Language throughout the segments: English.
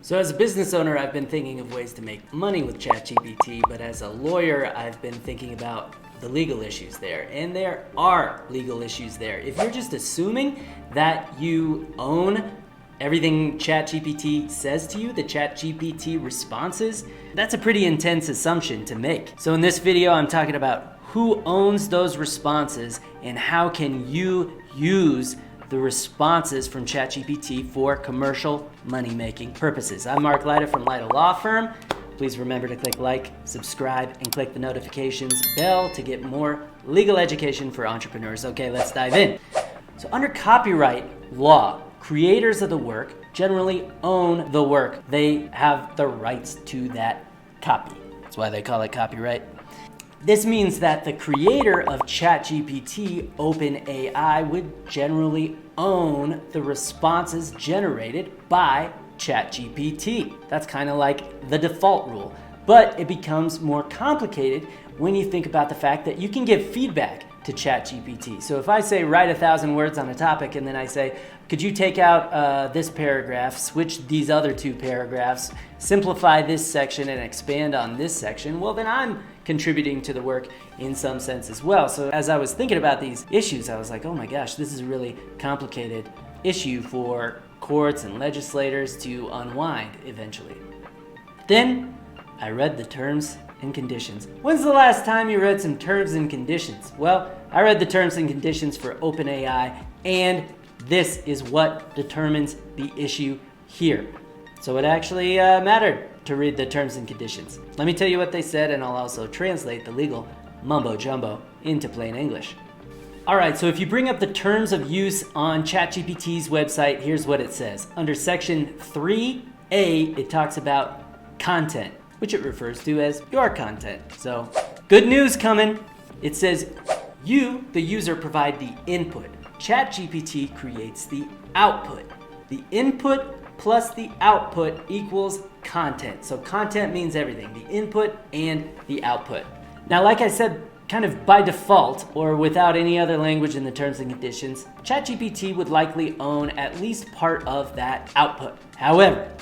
So as a business owner, I've been thinking of ways to make money with ChatGPT, but as a lawyer, I've been thinking about the legal issues there. And there are legal issues there. If you're just assuming that you own everything ChatGPT says to you, the ChatGPT responses, that's a pretty intense assumption to make. So in this video, I'm talking about who owns those responses and how can you use the responses from ChatGPT for commercial money-making purposes. I'm Lyda from Lyda Law Firm. Please remember to click like, subscribe, and click the notifications bell to get more legal education for entrepreneurs. Okay, let's dive in. So under copyright law, creators of the work generally own the work. They have the rights to that copy. That's why they call it copyright. This means that the creator of ChatGPT, OpenAI, would generally own the responses generated by ChatGPT. That's kind of like the default rule. But it becomes more complicated when you think about the fact that you can give feedback to ChatGPT. So if I say write 1,000 words on a topic and then I say, could you take out this paragraph, switch these other two paragraphs, simplify this section and expand on this section, well then I'm contributing to the work in some sense as well. So as I was thinking about these issues, I was like, oh my gosh, this is a really complicated issue for courts and legislators to unwind eventually. Then I read the terms and conditions. When's the last time you read some terms and conditions? Well, I read the terms and conditions for OpenAI, and this is what determines the issue here. So it actually mattered to read the terms and conditions. Let me tell you what they said, and I'll also translate the legal mumbo jumbo into plain English. All right, so if you bring up the terms of use on ChatGPT's website, here's what it says. Under section 3A, it talks about content, which it refers to as your content. So good news coming. It says you, the user, provide the input. ChatGPT creates the output. The input plus the output equals content. So content means everything, the input and the output. Now, like I said, kind of by default or without any other language in the terms and conditions, ChatGPT would likely own at least part of that output. However,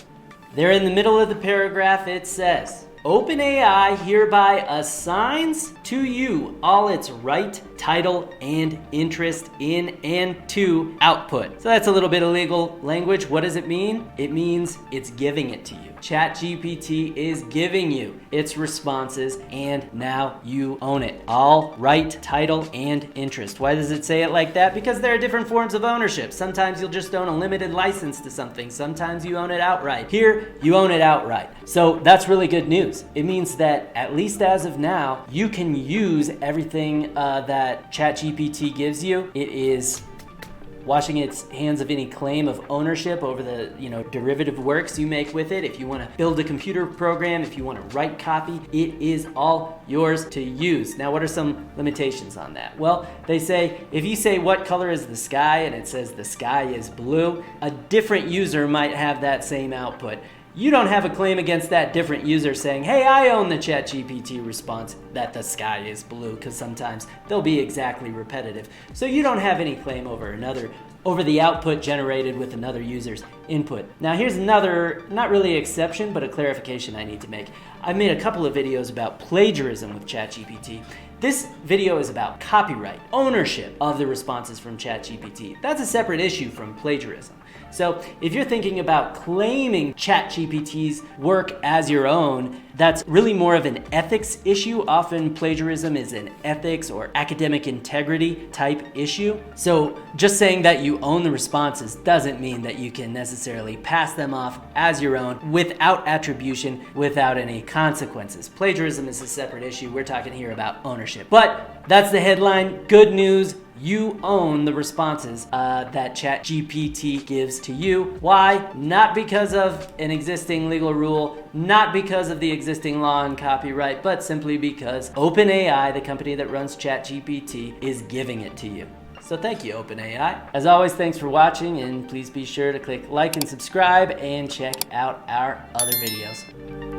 there in the middle of the paragraph, it says, OpenAI hereby assigns to you all its right, title, and interest in and to output. So that's a little bit of legal language. What does it mean? It means it's giving it to you. ChatGPT is giving you its responses, and now you own it. All right, title, and interest. Why does it say it like that? Because there are different forms of ownership. Sometimes you'll just own a limited license to something. Sometimes you own it outright. Here, you own it outright. So that's really good news. It means that at least as of now, you can use everything that ChatGPT gives you. It is washing its hands of any claim of ownership over the derivative works you make with it. If you want to build a computer program, if you want to write copy, it is all yours to use. Now, what are some limitations on that? Well, they say if you say what color is the sky and it says the sky is blue, a different user might have that same output. You don't have a claim against that different user saying, hey, I own the ChatGPT response that the sky is blue, because sometimes they'll be exactly repetitive. So you don't have any claim over the output generated with another user's input. Now here's another, not really exception, but a clarification I need to make. I've made a couple of videos about plagiarism with ChatGPT. This video is about copyright, ownership of the responses from ChatGPT. That's a separate issue from plagiarism. So if you're thinking about claiming ChatGPT's work as your own, that's really more of an ethics issue. Often plagiarism is an ethics or academic integrity type issue. So just saying that you own the responses doesn't mean that you can necessarily pass them off as your own without attribution, without any consequences. Plagiarism is a separate issue. We're talking here about ownership. But that's the headline. Good news. You own the responses that ChatGPT gives to you. Why? Not because of an existing legal rule, not because of the existing law on copyright, but simply because OpenAI, the company that runs ChatGPT, is giving it to you. So thank you, OpenAI. As always, thanks for watching, and please be sure to click like and subscribe and check out our other videos.